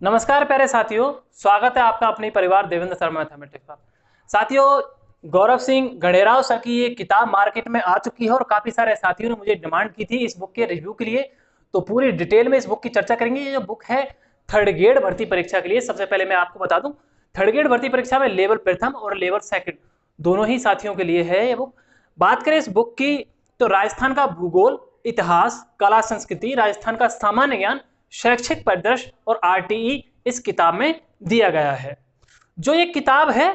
नमस्कार प्यारे साथियों, स्वागत है आपका अपने परिवार देवेंद्र शर्मा मैथमेटिक्स पर। साथियों, गौरव सिंह गणेराव सर की ये किताब मार्केट में आ चुकी है और काफी सारे साथियों ने मुझे डिमांड की थी इस बुक के रिव्यू के लिए। तो पूरी डिटेल में इस बुक की चर्चा करेंगे। ये जो बुक है थर्ड ग्रेड भर्ती परीक्षा के लिए। सबसे पहले मैं आपको बता दूं, थर्ड ग्रेड भर्ती परीक्षा में लेवल प्रथम और लेवल सेकंड दोनों ही साथियों के लिए है ये बुक। बात करें इस बुक की तो राजस्थान का भूगोल, इतिहास, कला संस्कृति, राजस्थान का सामान्य ज्ञान, शैक्षिक परिदृश्य और आरटीई इस किताब में दिया गया है। जो ये किताब है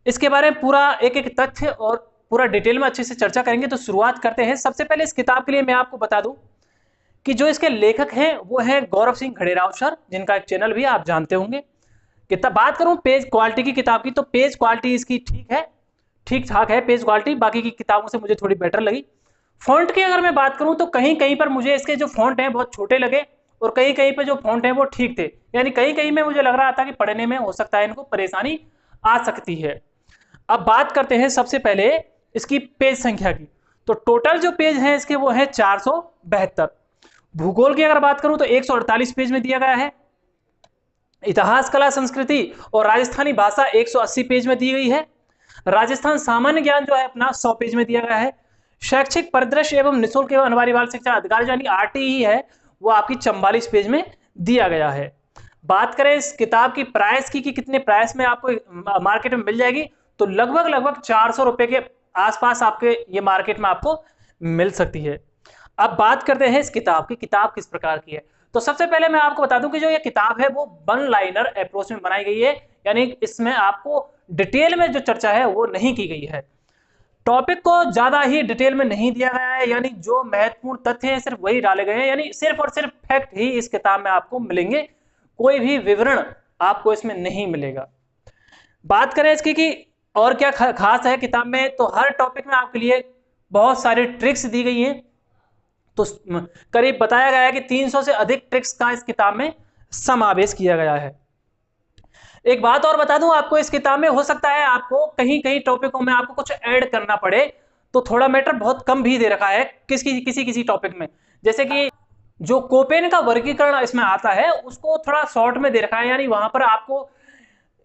इसके बारे में पूरा एक एक तथ्य और पूरा डिटेल में अच्छे से चर्चा करेंगे। तो शुरुआत करते हैं। सबसे पहले इस किताब के लिए मैं आपको बता दूं कि जो इसके लेखक हैं वो है गौरव सिंह गणेराव सर, जिनका एक चैनल भी आप जानते होंगे। किताब बात करूं पेज क्वालिटी की किताब की, तो पेज क्वालिटी इसकी ठीक है, ठीक ठाक है पेज क्वालिटी, बाकी की किताबों से मुझे थोड़ी बेटर लगी। फॉन्ट की अगर मैं बात करूं तो कहीं कहीं पर मुझे इसके जो फॉन्ट हैं बहुत छोटे लगे और कहीं कहीं पर जो फॉन्ट है वो ठीक थे। यानी कहीं कहीं में मुझे लग रहा था कि पढ़ने में हो सकता है इनको परेशानी आ सकती है। अब बात करते हैं सबसे पहले इसकी पेज संख्या की। तो टोटल जो पेज है इसके वो है 472। भूगोल की अगर बात करूं तो 148 पेज में दिया गया है। इतिहास, कला संस्कृति और राजस्थानी भाषा 180 पेज में दी गई है। राजस्थान सामान्य ज्ञान जो है अपना 100 पेज में दिया गया है। शैक्षिक परिदृश्य एवं निःशुल्क एवं अनिवार्य बाल शिक्षा अधिकार यानी आरटीई है वो आपकी 44 पेज में दिया गया है। बात करें इस किताब की प्राइस की कि कितने प्राइस में आपको मार्केट में मिल जाएगी, तो लगभग 400 रुपए के आसपास आपके ये मार्केट में आपको मिल सकती है। अब बात करते हैं इस किताब की, किताब किस प्रकार की है। तो सबसे पहले मैं आपको बता दूं कि जो ये किताब है वो वन लाइनर अप्रोच में बनाई गई है, यानी इसमें आपको डिटेल में जो चर्चा है वो नहीं की गई है। टॉपिक को ज्यादा ही डिटेल में नहीं दिया गया है, यानी जो महत्वपूर्ण तथ्य हैं सिर्फ वही डाले गए हैं, यानी सिर्फ और सिर्फ फैक्ट ही इस किताब में आपको मिलेंगे, कोई भी विवरण आपको इसमें नहीं मिलेगा। बात करें इसकी कि और क्या खास है किताब में, तो हर टॉपिक में आपके लिए बहुत सारी ट्रिक्स दी गई हैं। तो करीब बताया गया है कि 300 से अधिक ट्रिक्स का इस किताब में समावेश किया गया है। एक बात और बता दूं आपको, इस किताब में हो सकता है आपको कहीं कहीं टॉपिकों में आपको कुछ ऐड करना पड़े, तो थोड़ा मैटर बहुत कम भी दे रखा है किसी किसी टॉपिक में। जैसे कि जो कोपेन का वर्गीकरण इसमें आता है उसको थोड़ा शॉर्ट में दे रखा है, यानी वहां पर आपको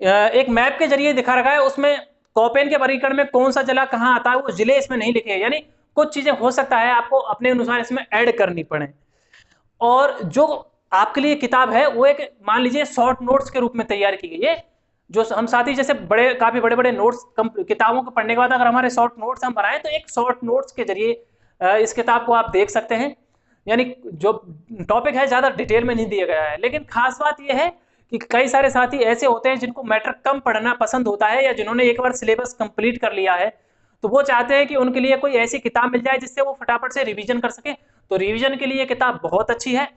एक मैप के जरिए दिखा रखा है, उसमें कोपेन के वर्गीकरण में कौन सा जिला कहां आता है वो जिले इसमें नहीं लिखे हैं। यानी कुछ चीजें हो सकता है आपको अपने अनुसार इसमें ऐड करनी पड़े। और जो आपके लिए किताब है वो एक मान लीजिए शॉर्ट नोट्स के रूप में तैयार की गई है। जो हम साथी जैसे बड़े काफी बड़े बड़े नोट्स किताबों को पढ़ने के बाद अगर हमारे शॉर्ट नोट्स हम बनाएं तो एक शॉर्ट नोट्स के जरिए इस किताब को आप देख सकते हैं। यानी जो टॉपिक है ज्यादा डिटेल में नहीं दिया गया है। लेकिन खास बात यह है कि कई सारे साथी ऐसे होते हैं जिनको मैटर कम पढ़ना पसंद होता है, या जिन्होंने एक बार सिलेबस कंप्लीट कर लिया है, तो वो चाहते हैं कि उनके लिए कोई ऐसी किताब मिल जाए जिससे वो फटाफट से रिवीजन कर सके। तो रिवीजन के लिए किताब बहुत अच्छी है।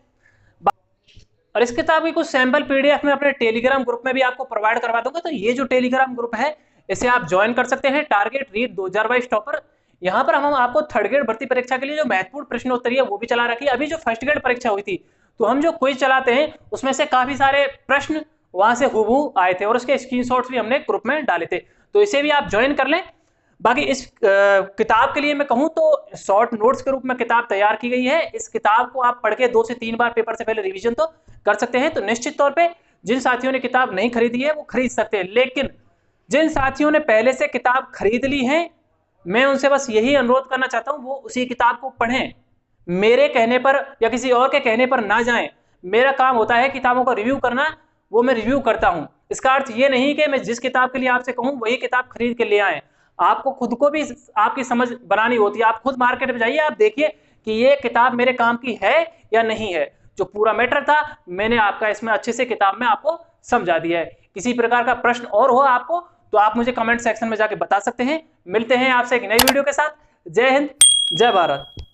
और इस किताब की कुछ सैंपल पीडीएफ में अपने टेलीग्राम ग्रुप में भी आपको प्रोवाइड करवा दूंगा। तो ये जो टेलीग्राम ग्रुप है इसे आप ज्वाइन कर सकते हैं, टारगेट रीड 2022 टॉपर। यहाँ पर हम आपको थर्ड ग्रेड भर्ती परीक्षा के लिए जो महत्वपूर्ण प्रश्नोत्तरी है वो भी चला रखी है। अभी जो फर्स्ट ग्रेड परीक्षा हुई थी तो हम जो क्विज चलाते हैं उसमें से काफी सारे प्रश्न वहां से हूबहू आए थे और उसके स्क्रीनशॉट्स भी हमने ग्रुप में डाले थे, तो इसे भी आप ज्वाइन कर लें। बाकी इस किताब के लिए मैं कहूं तो शॉर्ट नोट्स के रूप में किताब तैयार की गई है। इस किताब को आप पढ़ के 2 से 3 बार पेपर से पहले रिवीजन तो कर सकते हैं। तो निश्चित तौर पे जिन साथियों ने किताब नहीं खरीदी है वो खरीद सकते हैं, लेकिन जिन साथियों ने पहले से किताब खरीद ली है मैं उनसे बस यही अनुरोध करना चाहता हूं वो उसी किताब को पढ़ें, मेरे कहने पर या किसी और के कहने पर ना जाएं। मेरा काम होता है किताबों का रिव्यू करना, वो मैं रिव्यू करता हूं। इसका अर्थ ये नहीं कि मैं जिस किताब के लिए आपसे कहूं वही किताब खरीद के ले आए। आपको खुद को भी आपकी समझ बनानी होती है। आप खुद मार्केट में जाइए, आप देखिए कि ये किताब मेरे काम की है या नहीं है। जो पूरा मैटर था मैंने आपका इसमें अच्छे से किताब में आपको समझा दिया है। किसी प्रकार का प्रश्न और हो आपको तो आप मुझे कमेंट सेक्शन में जाके बता सकते हैं। मिलते हैं आपसे एक नई वीडियो के साथ। जय हिंद, जय भारत।